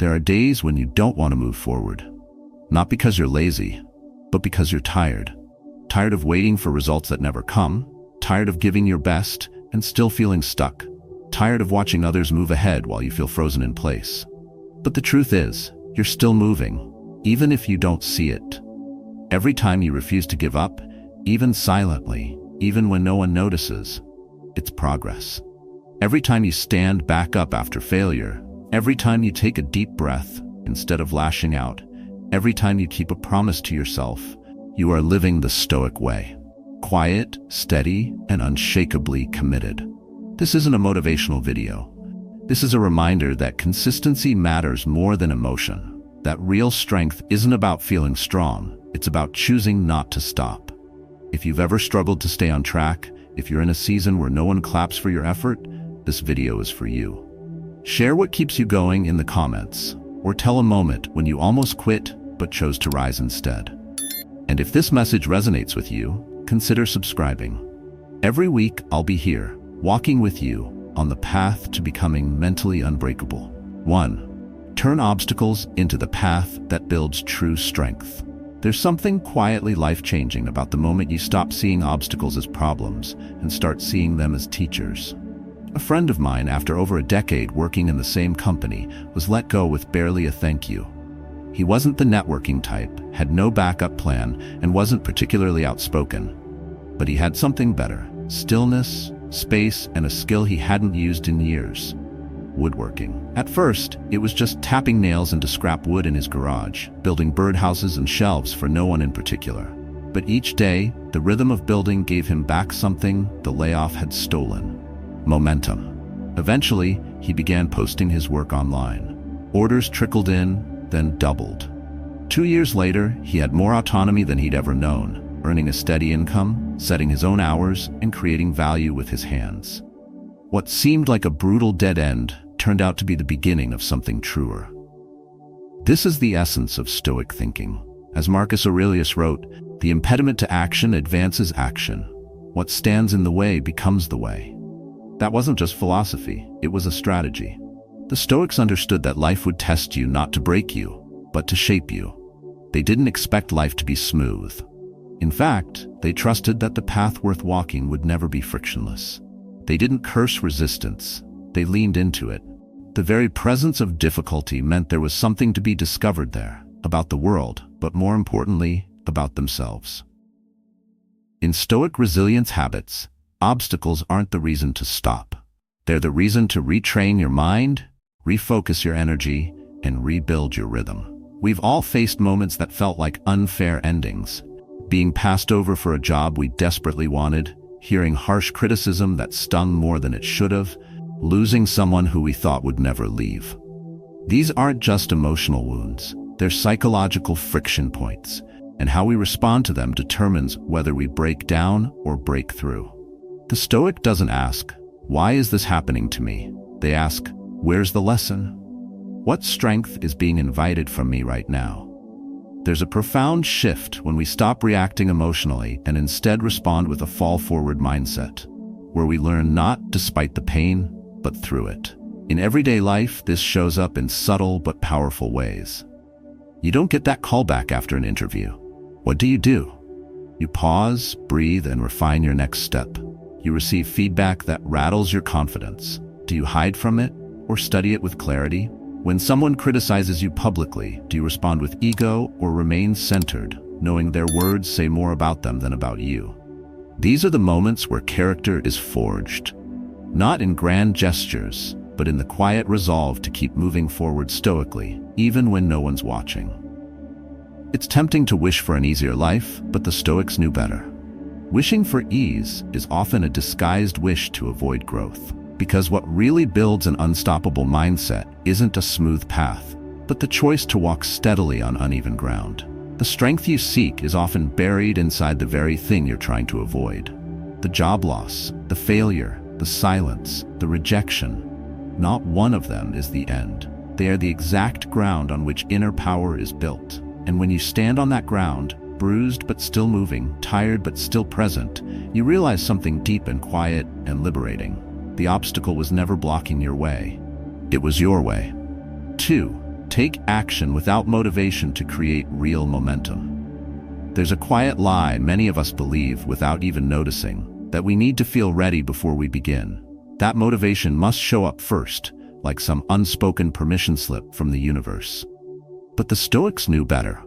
There are days when you don't want to move forward. Not because you're lazy, but because you're tired. Tired of waiting for results that never come. Tired of giving your best and still feeling stuck. Tired of watching others move ahead while you feel frozen in place. But the truth is, you're still moving, even if you don't see it. Every time you refuse to give up, even silently, even when no one notices, it's progress. Every time you stand back up after failure, every time you take a deep breath instead of lashing out, every time you keep a promise to yourself, you are living the Stoic way. Quiet, steady, and unshakably committed. This isn't a motivational video. This is a reminder that consistency matters more than emotion. That real strength isn't about feeling strong, it's about choosing not to stop. If you've ever struggled to stay on track, if you're in a season where no one claps for your effort, this video is for you. Share what keeps you going in the comments, or tell a moment when you almost quit but chose to rise instead. And if this message resonates with you, consider subscribing. Every week I'll be here, walking with you on the path to becoming mentally unbreakable. 1. Turn obstacles into the path that builds true strength. There's something quietly life-changing about the moment you stop seeing obstacles as problems and start seeing them as teachers. A friend of mine, after over a decade working in the same company, was let go with barely a thank you. He wasn't the networking type, had no backup plan, and wasn't particularly outspoken. But he had something better: stillness, space, and a skill he hadn't used in years: woodworking. At first, it was just tapping nails into scrap wood in his garage, building birdhouses and shelves for no one in particular. But each day, the rhythm of building gave him back something the layoff had stolen: momentum. Eventually, he began posting his work online. Orders trickled in, then doubled. 2 years later, he had more autonomy than he'd ever known, earning a steady income, setting his own hours, and creating value with his hands. What seemed like a brutal dead end turned out to be the beginning of something truer. This is the essence of Stoic thinking. As Marcus Aurelius wrote, "The impediment to action advances action. What stands in the way becomes the way." That wasn't just philosophy, it was a strategy. The Stoics understood that life would test you not to break you, but to shape you. They didn't expect life to be smooth. In fact, they trusted that the path worth walking would never be frictionless. They didn't curse resistance, they leaned into it. The very presence of difficulty meant there was something to be discovered there, about the world, but more importantly, about themselves. In Stoic resilience habits, obstacles aren't the reason to stop. They're the reason to retrain your mind, refocus your energy, and rebuild your rhythm. We've all faced moments that felt like unfair endings. Being passed over for a job we desperately wanted, hearing harsh criticism that stung more than it should have, losing someone who we thought would never leave. These aren't just emotional wounds, they're psychological friction points, and how we respond to them determines whether we break down or break through. The Stoic doesn't ask, "Why is this happening to me?" They ask, "Where's the lesson? What strength is being invited from me right now?" There's a profound shift when we stop reacting emotionally and instead respond with a fall-forward mindset, where we learn not despite the pain, but through it. In everyday life, this shows up in subtle but powerful ways. You don't get that callback after an interview. What do? You pause, breathe, and refine your next step. You receive feedback that rattles your confidence. Do you hide from it or study it with clarity? When someone criticizes you publicly, do you respond with ego or remain centered, knowing their words say more about them than about you? These are the moments where character is forged, not in grand gestures, but in the quiet resolve to keep moving forward stoically, even when no one's watching. It's tempting to wish for an easier life, but the Stoics knew better. Wishing for ease is often a disguised wish to avoid growth. Because what really builds an unstoppable mindset isn't a smooth path, but the choice to walk steadily on uneven ground. The strength you seek is often buried inside the very thing you're trying to avoid. The job loss, the failure, the silence, the rejection. Not one of them is the end. They are the exact ground on which inner power is built. And when you stand on that ground, bruised but still moving, tired but still present, you realize something deep and quiet and liberating. The obstacle was never blocking your way. It was your way. 2. Take action without motivation to create real momentum. There's a quiet lie many of us believe without even noticing, that we need to feel ready before we begin. That motivation must show up first, like some unspoken permission slip from the universe. But the Stoics knew better.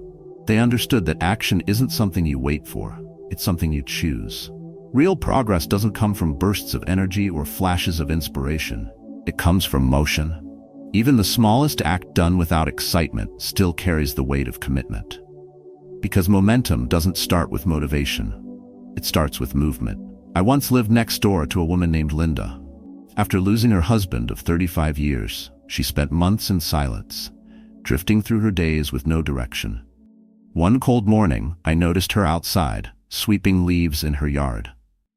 They understood that action isn't something you wait for, it's something you choose. Real progress doesn't come from bursts of energy or flashes of inspiration. It comes from motion. Even the smallest act done without excitement still carries the weight of commitment. Because momentum doesn't start with motivation. It starts with movement. I once lived next door to a woman named Linda. After losing her husband of 35 years, she spent months in silence, drifting through her days with no direction. One cold morning, I noticed her outside, sweeping leaves in her yard.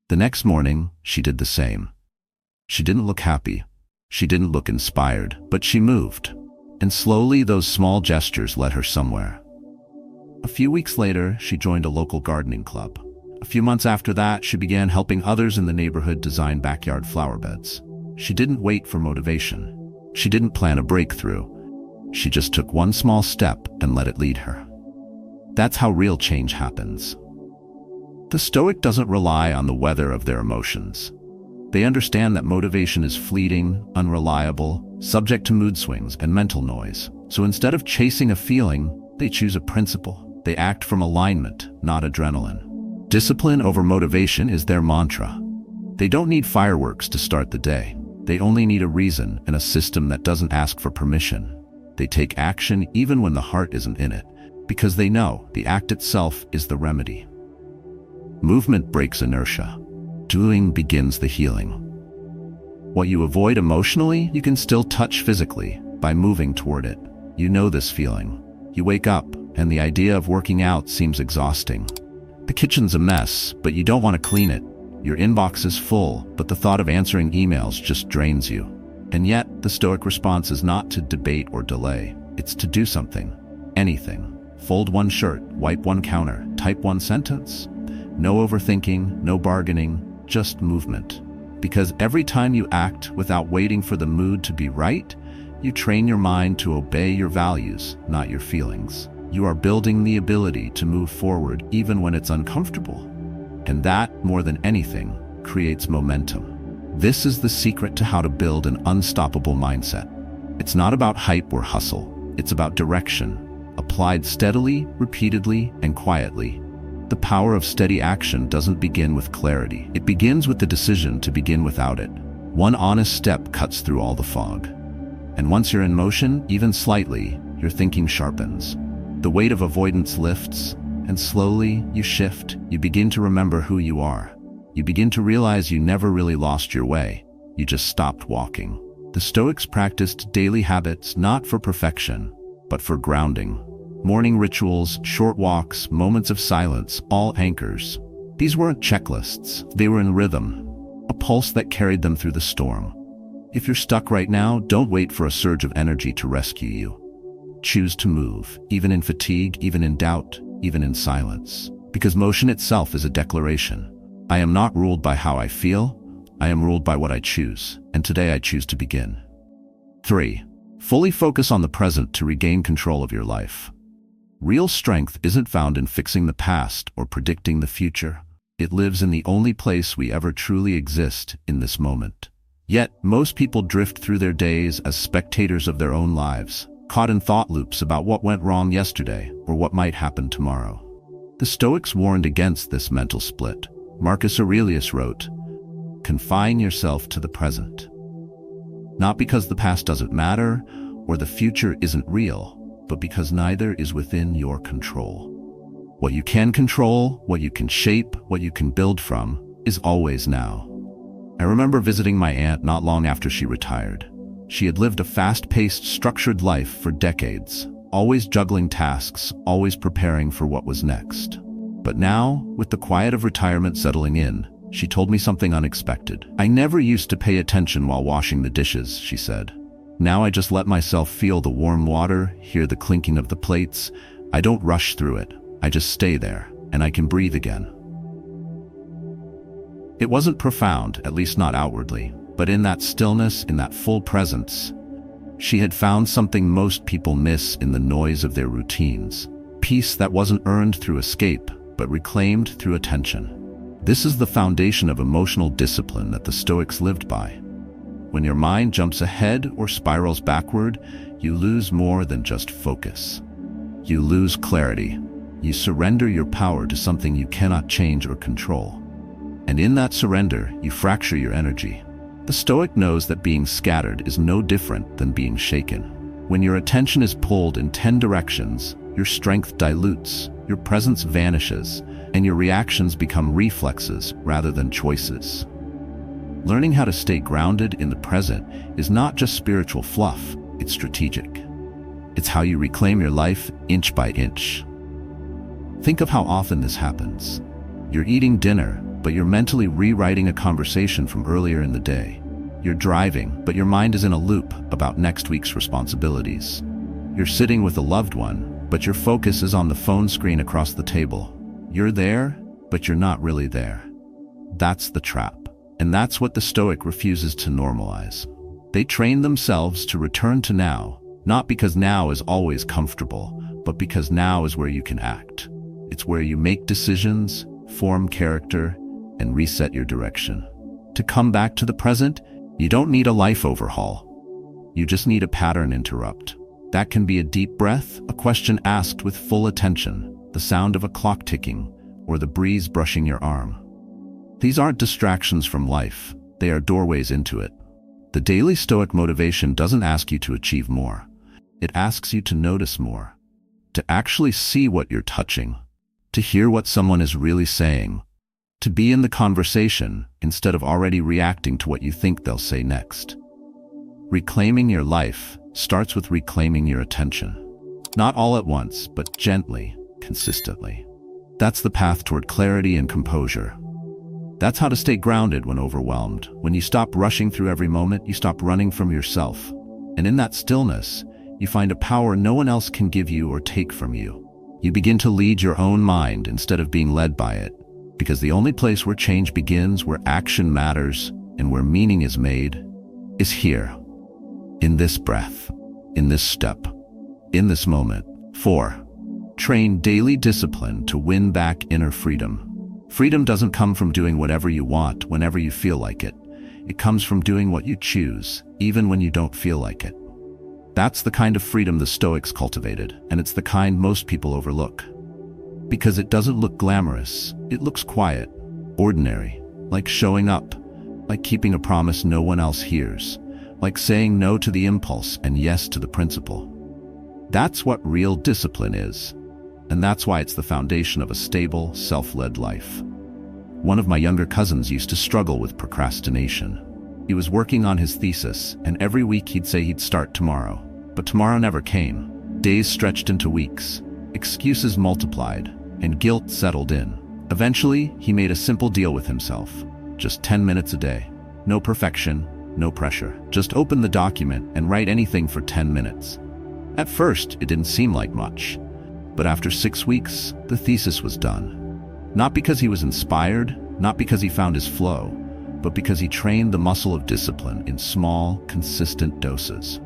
The next morning, she did the same. She didn't look happy. She didn't look inspired, but she moved. And slowly those small gestures led her somewhere. A few weeks later, she joined a local gardening club. A few months after that, she began helping others in the neighborhood design backyard flower beds. She didn't wait for motivation. She didn't plan a breakthrough. She just took one small step and let it lead her. That's how real change happens. The Stoic doesn't rely on the weather of their emotions. They understand that motivation is fleeting, unreliable, subject to mood swings and mental noise. So instead of chasing a feeling, they choose a principle. They act from alignment, not adrenaline. Discipline over motivation is their mantra. They don't need fireworks to start the day. They only need a reason and a system that doesn't ask for permission. They take action even when the heart isn't in it, because they know the act itself is the remedy. Movement breaks inertia. Doing begins the healing. What you avoid emotionally, you can still touch physically by moving toward it. You know this feeling. You wake up, and the idea of working out seems exhausting. The kitchen's a mess, but you don't want to clean it. Your inbox is full, but the thought of answering emails just drains you. And yet, the Stoic response is not to debate or delay. It's to do something. Anything. Fold one shirt, wipe one counter, type one sentence. No overthinking, no bargaining, just movement. Because every time you act without waiting for the mood to be right, you train your mind to obey your values, not your feelings. You are building the ability to move forward even when it's uncomfortable. And that, more than anything, creates momentum. This is the secret to how to build an unstoppable mindset. It's not about hype or hustle. It's about direction, applied steadily, repeatedly, and quietly. The power of steady action doesn't begin with clarity. It begins with the decision to begin without it. One honest step cuts through all the fog. And once you're in motion, even slightly, your thinking sharpens. The weight of avoidance lifts, and slowly you shift. You begin to remember who you are. You begin to realize you never really lost your way. You just stopped walking. The Stoics practiced daily habits not for perfection, but for grounding. Morning rituals, short walks, moments of silence, all anchors. These weren't checklists, they were in rhythm, a pulse that carried them through the storm. If you're stuck right now, don't wait for a surge of energy to rescue you. Choose to move, even in fatigue, even in doubt, even in silence. Because motion itself is a declaration. I am not ruled by how I feel, I am ruled by what I choose, and today I choose to begin. 3. Fully focus on the present to regain control of your life. Real strength isn't found in fixing the past or predicting the future. It lives in the only place we ever truly exist, in this moment. Yet, most people drift through their days as spectators of their own lives, caught in thought loops about what went wrong yesterday or what might happen tomorrow. The Stoics warned against this mental split. Marcus Aurelius wrote, "Confine yourself to the present." Not because the past doesn't matter or the future isn't real, but because neither is within your control. What you can control, what you can shape, what you can build from, is always now. I remember visiting my aunt not long after she retired. She had lived a fast-paced, structured life for decades, always juggling tasks, always preparing for what was next. But now, with the quiet of retirement settling in, she told me something unexpected. "I never used to pay attention while washing the dishes," she said. "Now I just let myself feel the warm water, hear the clinking of the plates. I don't rush through it. I just stay there, and I can breathe again." It wasn't profound, at least not outwardly, but in that stillness, in that full presence, She had found something most people miss in the noise of their routines. Peace that wasn't earned through escape, but reclaimed through attention. This is the foundation of emotional discipline that the Stoics lived by. When your mind jumps ahead or spirals backward, you lose more than just focus. You lose clarity. You surrender your power to something you cannot change or control. And in that surrender, you fracture your energy. The Stoic knows that being scattered is no different than being shaken. When your attention is pulled in 10 directions, your strength dilutes, your presence vanishes, and your reactions become reflexes rather than choices. Learning how to stay grounded in the present is not just spiritual fluff, it's strategic. It's how you reclaim your life inch by inch. Think of how often this happens. You're eating dinner, but you're mentally rewriting a conversation from earlier in the day. You're driving, but your mind is in a loop about next week's responsibilities. You're sitting with a loved one, but your focus is on the phone screen across the table. You're there, but you're not really there. That's the trap. And that's what the Stoic refuses to normalize. They train themselves to return to now, not because now is always comfortable, but because now is where you can act. It's where you make decisions, form character, and reset your direction. To come back to the present, you don't need a life overhaul. You just need a pattern interrupt. That can be a deep breath, a question asked with full attention, the sound of a clock ticking, or the breeze brushing your arm. These aren't distractions from life, they are doorways into it. The daily Stoic motivation doesn't ask you to achieve more. It asks you to notice more, to actually see what you're touching, to hear what someone is really saying, to be in the conversation instead of already reacting to what you think they'll say next. Reclaiming your life starts with reclaiming your attention. Not all at once, but gently, consistently. That's the path toward clarity and composure. That's how to stay grounded when overwhelmed. When you stop rushing through every moment, you stop running from yourself. And in that stillness, you find a power no one else can give you or take from you. You begin to lead your own mind instead of being led by it. Because the only place where change begins, where action matters, and where meaning is made, is here. In this breath, in this step, in this moment. 4. Train daily discipline to win back inner freedom. Freedom doesn't come from doing whatever you want whenever you feel like it. It comes from doing what you choose, even when you don't feel like it. That's the kind of freedom the Stoics cultivated, and it's the kind most people overlook. Because it doesn't look glamorous, it looks quiet, ordinary, like showing up, like keeping a promise no one else hears, like saying no to the impulse and yes to the principle. That's what real discipline is, and that's why it's the foundation of a stable, self-led life. One of my younger cousins used to struggle with procrastination. He was working on his thesis, and every week he'd say he'd start tomorrow. But tomorrow never came. Days stretched into weeks. Excuses multiplied, and guilt settled in. Eventually, he made a simple deal with himself. Just 10 minutes a day. No perfection, no pressure. Just open the document and write anything for 10 minutes. At first, it didn't seem like much. But after 6 weeks, the thesis was done. Not because he was inspired, not because he found his flow, but because he trained the muscle of discipline in small, consistent doses.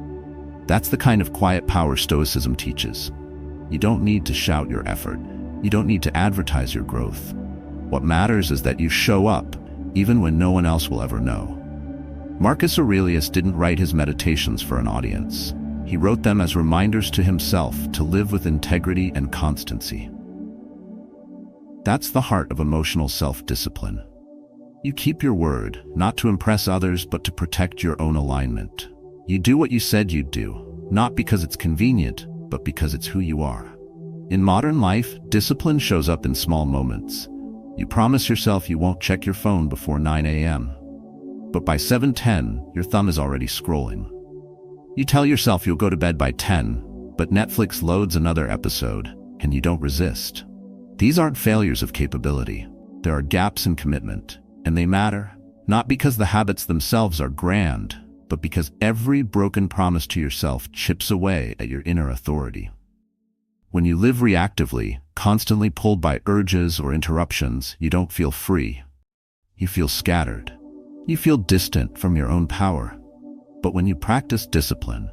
That's the kind of quiet power Stoicism teaches. You don't need to shout your effort. You don't need to advertise your growth. What matters is that you show up, even when no one else will ever know. Marcus Aurelius didn't write his meditations for an audience. He wrote them as reminders to himself to live with integrity and constancy. That's the heart of emotional self-discipline. You keep your word, not to impress others, but to protect your own alignment. You do what you said you'd do, not because it's convenient, but because it's who you are. In modern life, discipline shows up in small moments. You promise yourself you won't check your phone before 9 a.m. But by 7:10, your thumb is already scrolling. You tell yourself you'll go to bed by 10, but Netflix loads another episode, and you don't resist. These aren't failures of capability. There are gaps in commitment, and they matter, not because the habits themselves are grand, but because every broken promise to yourself chips away at your inner authority. When you live reactively, constantly pulled by urges or interruptions, you don't feel free. You feel scattered. You feel distant from your own power. But when you practice discipline,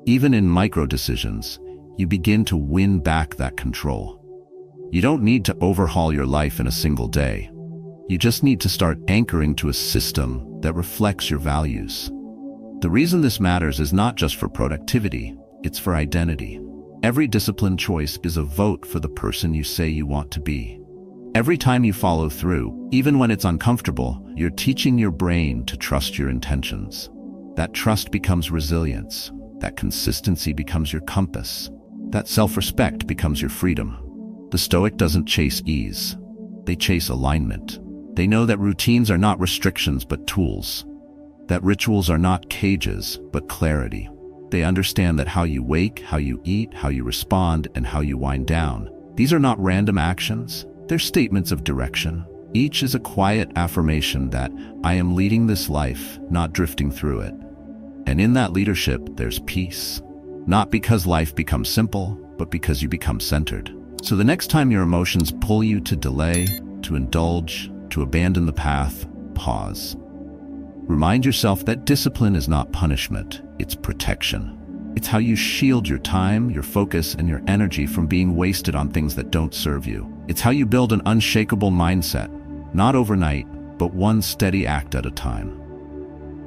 Even in micro decisions, you begin to win back that control. You don't need to overhaul your life in a single day. You just need to start anchoring to a system that reflects your values. The reason this matters is not just for productivity, it's for identity. Every discipline choice is a vote for the person you say you want to be. Every time you follow through, even when it's uncomfortable, you're teaching your brain to trust your intentions. That trust becomes resilience. That consistency becomes your compass. That self-respect becomes your freedom. The Stoic doesn't chase ease. They chase alignment. They know that routines are not restrictions but tools. That rituals are not cages but clarity. They understand that how you wake, how you eat, how you respond, and how you wind down, these are not random actions. They're statements of direction. Each is a quiet affirmation that I am leading this life, not drifting through it. And in that leadership, there's peace. Not because life becomes simple, but because you become centered. So the next time your emotions pull you to delay, to indulge, to abandon the path, pause. Remind yourself that discipline is not punishment, it's protection. It's how you shield your time, your focus, and your energy from being wasted on things that don't serve you. It's how you build an unshakable mindset, not overnight, but one steady act at a time.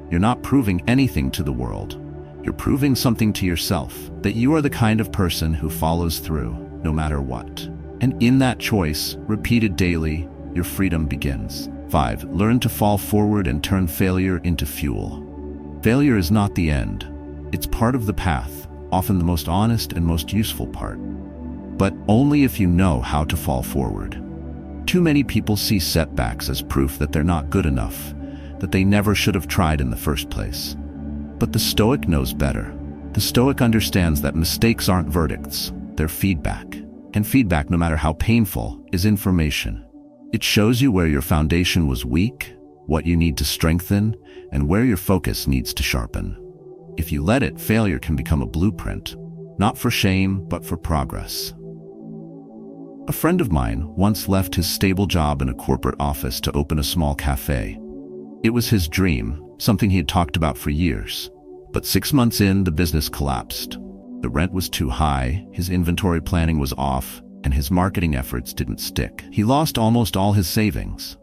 You're not proving anything to the world. You're proving something to yourself, that you are the kind of person who follows through, no matter what. And in that choice, repeated daily, your freedom begins. 5. Learn to fall forward and turn failure into fuel. Failure is not the end. It's part of the path, often the most honest and most useful part. But only if you know how to fall forward. Too many people see setbacks as proof that they're not good enough, that they never should have tried in the first place. But the Stoic knows better. The Stoic understands that mistakes aren't verdicts, they're feedback. And feedback, no matter how painful, is information. It shows you where your foundation was weak, what you need to strengthen, and where your focus needs to sharpen. If you let it, failure can become a blueprint, not for shame, but for progress. A friend of mine once left his stable job in a corporate office to open a small cafe. It was his dream, something he had talked about for years. But 6 months in, the business collapsed. The rent was too high, his inventory planning was off, and his marketing efforts didn't stick. He lost almost all his savings.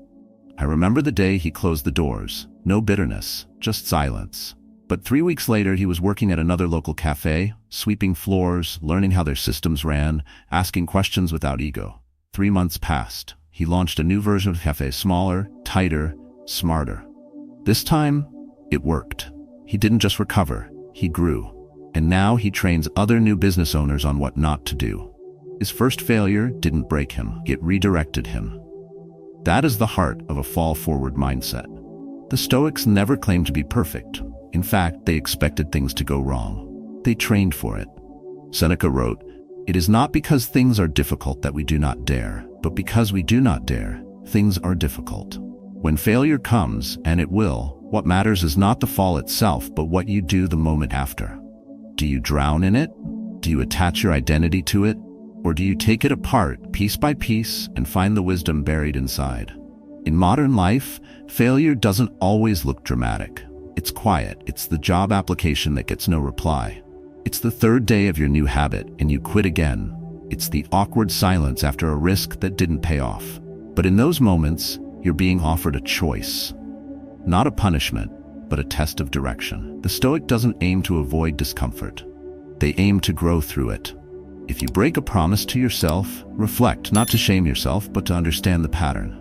I remember the day he closed the doors. No bitterness, just silence. But 3 weeks later, he was working at another local cafe, sweeping floors, learning how their systems ran, asking questions without ego. 3 months passed. He launched a new version of the cafe, smaller, tighter, smarter. This time, it worked. He didn't just recover, he grew. And now he trains other new business owners on what not to do. His first failure didn't break him, it redirected him. That is the heart of a fall-forward mindset. The Stoics never claimed to be perfect. In fact, they expected things to go wrong. They trained for it. Seneca wrote, "It is not because things are difficult that we do not dare, but because we do not dare, things are difficult." When failure comes, and it will, what matters is not the fall itself, but what you do the moment after. Do you drown in it? Do you attach your identity to it? Or do you take it apart, piece by piece, and find the wisdom buried inside? In modern life, failure doesn't always look dramatic. It's quiet. It's the job application that gets no reply. It's the third day of your new habit, and you quit again. It's the awkward silence after a risk that didn't pay off. But in those moments, you're being offered a choice. Not a punishment, but a test of direction. The Stoic doesn't aim to avoid discomfort. They aim to grow through it. If you break a promise to yourself, reflect, not to shame yourself, but to understand the pattern.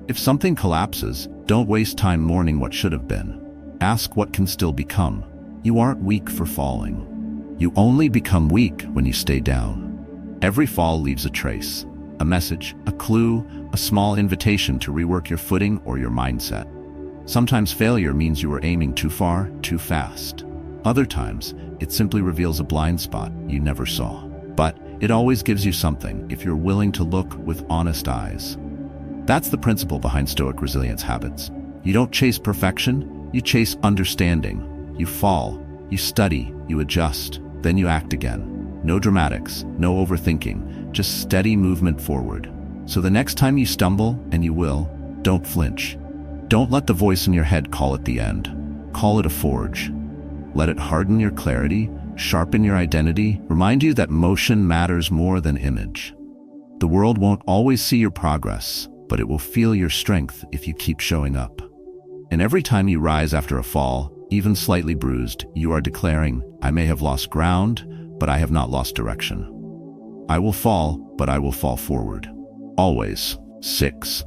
If something collapses, don't waste time mourning what should have been. Ask what can still become. You aren't weak for falling. You only become weak when you stay down. Every fall leaves a trace, a message, a clue, a small invitation to rework your footing or your mindset. Sometimes failure means you were aiming too far, too fast. Other times, it simply reveals a blind spot you never saw. But it always gives you something if you're willing to look with honest eyes. That's the principle behind Stoic resilience habits. You don't chase perfection, you chase understanding. You fall, you study, you adjust, then you act again. No dramatics, no overthinking, just steady movement forward. So the next time you stumble, and you will, don't flinch. Don't let the voice in your head call it the end. Call it a forge. Let it harden your clarity, sharpen your identity, remind you that motion matters more than image. The world won't always see your progress, but it will feel your strength if you keep showing up. And every time you rise after a fall, even slightly bruised, you are declaring, I may have lost ground, but I have not lost direction. I will fall, but I will fall forward. Always. 6.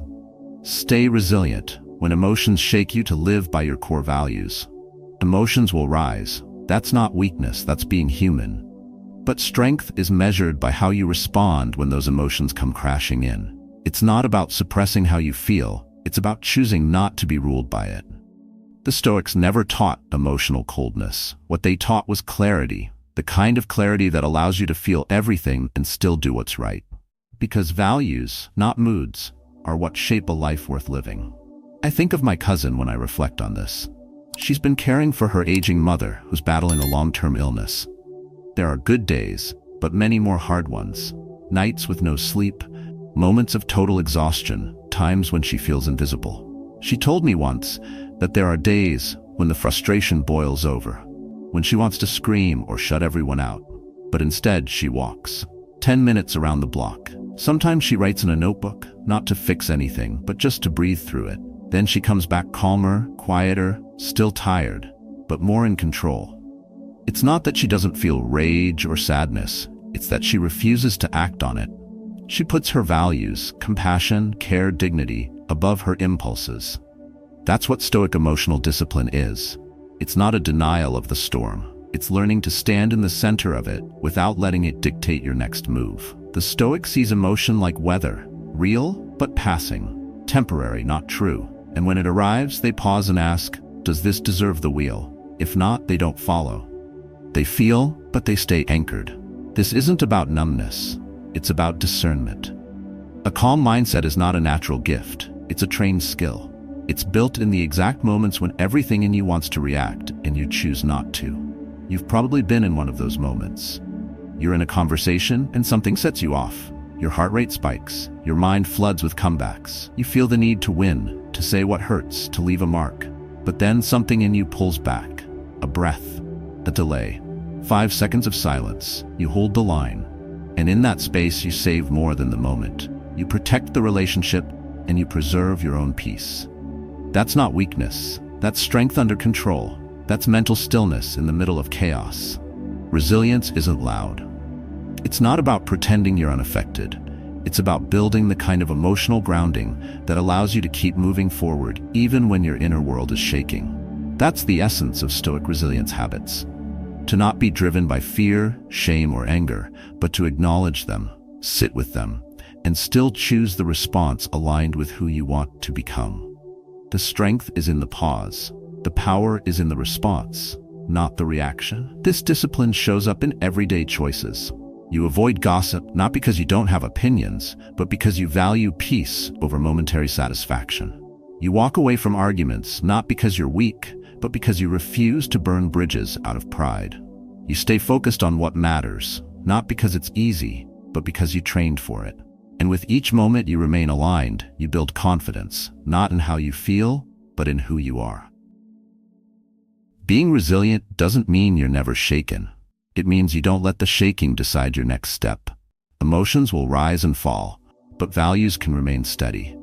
Stay resilient. When emotions shake you to live by your core values. Emotions will rise. That's not weakness, that's being human. But strength is measured by how you respond when those emotions come crashing in. It's not about suppressing how you feel, it's about choosing not to be ruled by it. The Stoics never taught emotional coldness. What they taught was clarity, the kind of clarity that allows you to feel everything and still do what's right. Because values, not moods, are what shape a life worth living. I think of my cousin when I reflect on this. She's been caring for her aging mother who's battling a long-term illness. There are good days, but many more hard ones. Nights with no sleep, moments of total exhaustion, times when she feels invisible. She told me once that there are days when the frustration boils over, when she wants to scream or shut everyone out, but instead she walks 10 minutes around the block. Sometimes she writes in a notebook, not to fix anything, but just to breathe through it. Then she comes back calmer, quieter, still tired, but more in control. It's not that she doesn't feel rage or sadness, it's that she refuses to act on it. She puts her values, compassion, care, dignity, above her impulses. That's what Stoic emotional discipline is. It's not a denial of the storm. It's learning to stand in the center of it without letting it dictate your next move. The Stoic sees emotion like weather, real but passing, temporary, not true. And when it arrives, they pause and ask, does this deserve the wheel? If not, they don't follow. They feel, but they stay anchored. This isn't about numbness. It's about discernment. A calm mindset is not a natural gift. It's a trained skill. It's built in the exact moments when everything in you wants to react and you choose not to. You've probably been in one of those moments. You're in a conversation and something sets you off. Your heart rate spikes. Your mind floods with comebacks. You feel the need to win, to say what hurts, to leave a mark. But then something in you pulls back. A breath. A delay. 5 seconds of silence. You hold the line. And in that space, you save more than the moment. You protect the relationship and you preserve your own peace. That's not weakness. That's strength under control. That's mental stillness in the middle of chaos. Resilience isn't loud. It's not about pretending you're unaffected. It's about building the kind of emotional grounding that allows you to keep moving forward even when your inner world is shaking. That's the essence of Stoic resilience habits. To not be driven by fear, shame, or anger, but to acknowledge them, sit with them, and still choose the response aligned with who you want to become. The strength is in the pause. The power is in the response, not the reaction. This discipline shows up in everyday choices. You avoid gossip not because you don't have opinions, but because you value peace over momentary satisfaction. You walk away from arguments not because you're weak, but because you refuse to burn bridges out of pride. You stay focused on what matters, not because it's easy, but because you trained for it. And with each moment you remain aligned, you build confidence, not in how you feel, but in who you are. Being resilient doesn't mean you're never shaken. It means you don't let the shaking decide your next step. Emotions will rise and fall, but values can remain steady.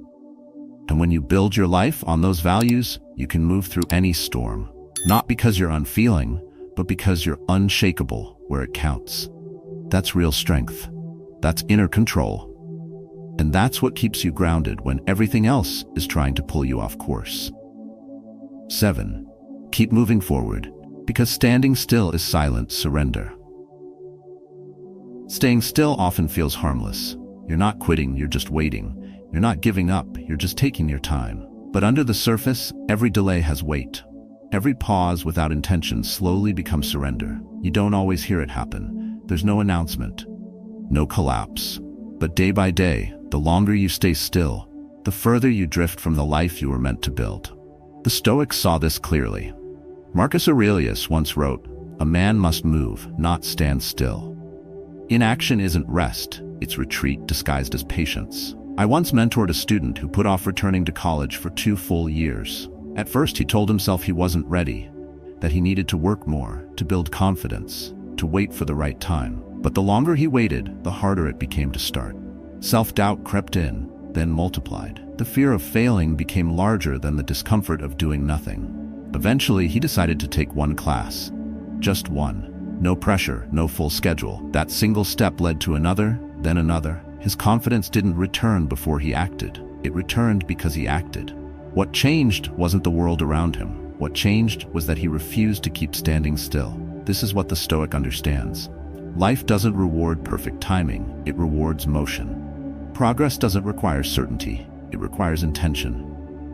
And when you build your life on those values, you can move through any storm. Not because you're unfeeling, but because you're unshakable where it counts. That's real strength. That's inner control. And that's what keeps you grounded when everything else is trying to pull you off course. 7. Keep moving forward, because standing still is silent surrender. Staying still often feels harmless. You're not quitting, you're just waiting. You're not giving up, you're just taking your time. But under the surface, every delay has weight. Every pause without intention slowly becomes surrender. You don't always hear it happen. There's no announcement, no collapse. But day by day, the longer you stay still, the further you drift from the life you were meant to build. The Stoics saw this clearly. Marcus Aurelius once wrote, "A man must move, not stand still." Inaction isn't rest, it's retreat disguised as patience. I once mentored a student who put off returning to college for 2 full years. At first, he told himself he wasn't ready, that he needed to work more, to build confidence. to wait for the right time. But the longer he waited, the harder it became to start. Self-doubt crept in, then multiplied. The fear of failing became larger than the discomfort of doing nothing. Eventually, he decided to take one class. Just one. No pressure, no full schedule. That single step led to another, then another. His confidence didn't return before he acted. It returned because he acted. What changed wasn't the world around him. What changed was that he refused to keep standing still. This is what the Stoic understands. Life doesn't reward perfect timing, it rewards motion. Progress doesn't require certainty, it requires intention.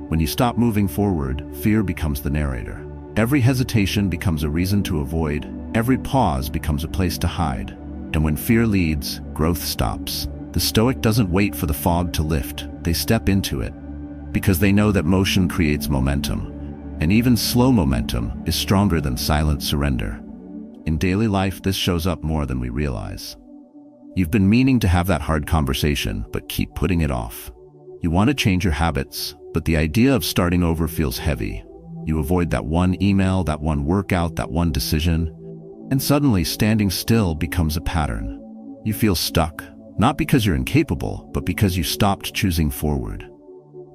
When you stop moving forward, fear becomes the narrator. Every hesitation becomes a reason to avoid, every pause becomes a place to hide. And when fear leads, growth stops. The Stoic doesn't wait for the fog to lift, they step into it. Because they know that motion creates momentum. And even slow momentum is stronger than silent surrender. In daily life, this shows up more than we realize. You've been meaning to have that hard conversation, but keep putting it off. You want to change your habits, but the idea of starting over feels heavy. You avoid that one email, that one workout, that one decision, and suddenly standing still becomes a pattern. You feel stuck, not because you're incapable, but because you stopped choosing forward.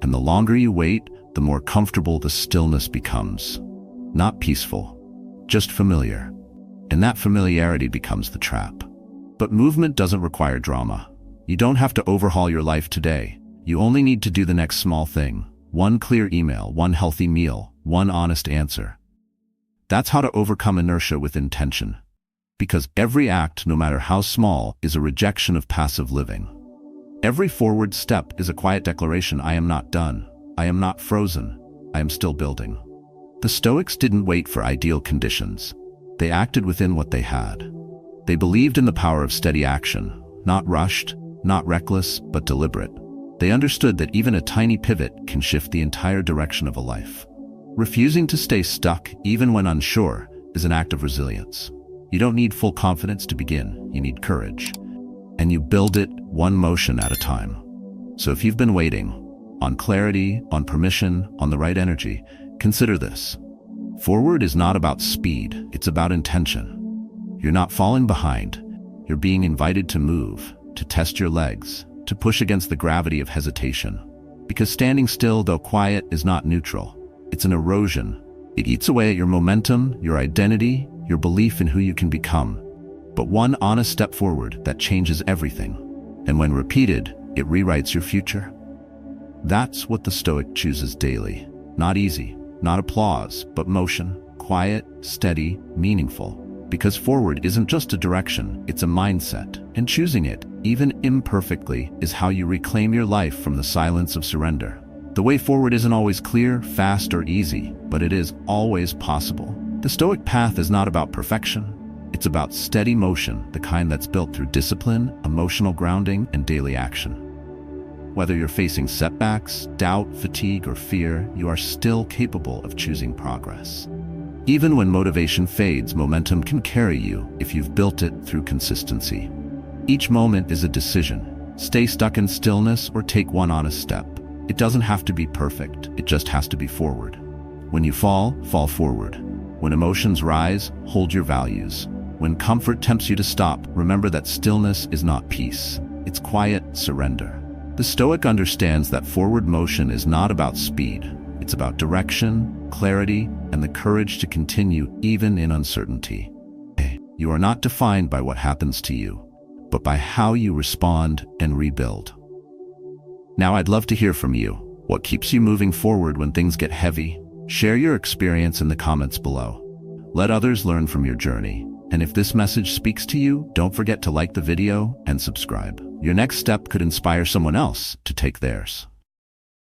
And the longer you wait, the more comfortable the stillness becomes. Not peaceful, just familiar. And that familiarity becomes the trap. But movement doesn't require drama. You don't have to overhaul your life today. You only need to do the next small thing. One clear email, one healthy meal, one honest answer. That's how to overcome inertia with intention. Because every act, no matter how small, is a rejection of passive living. Every forward step is a quiet declaration: I am not done. I am not frozen. I am still building. The Stoics didn't wait for ideal conditions. They acted within what they had. They believed in the power of steady action, not rushed, not reckless, but deliberate. They understood that even a tiny pivot can shift the entire direction of a life. Refusing to stay stuck, even when unsure, is an act of resilience. You don't need full confidence to begin, you need courage. And you build it one motion at a time. So if you've been waiting, on clarity, on permission, on the right energy, consider this. Forward is not about speed, it's about intention. You're not falling behind, you're being invited to move, to test your legs, to push against the gravity of hesitation. Because standing still, though quiet, is not neutral. It's an erosion. It eats away at your momentum, your identity, your belief in who you can become. But one honest step forward, that changes everything. And when repeated, it rewrites your future. That's what the Stoic chooses daily. Not easy, not applause, but motion, quiet, steady, meaningful. Because forward isn't just a direction, it's a mindset. And choosing it, even imperfectly, is how you reclaim your life from the silence of surrender. The way forward isn't always clear, fast, or easy, but it is always possible. The Stoic path is not about perfection. It's about steady motion, the kind that's built through discipline, emotional grounding, and daily action. Whether you're facing setbacks, doubt, fatigue, or fear, you are still capable of choosing progress. Even when motivation fades, momentum can carry you if you've built it through consistency. Each moment is a decision. Stay stuck in stillness or take one honest step. It doesn't have to be perfect, it just has to be forward. When you fall, fall forward. When emotions rise, hold your values. When comfort tempts you to stop, remember that stillness is not peace. It's quiet surrender. The Stoic understands that forward motion is not about speed. It's about direction, clarity, and the courage to continue even in uncertainty. You are not defined by what happens to you, but by how you respond and rebuild. Now I'd love to hear from you. What keeps you moving forward when things get heavy? Share your experience in the comments below. Let others learn from your journey. And if this message speaks to you, don't forget to like the video and subscribe. Your next step could inspire someone else to take theirs.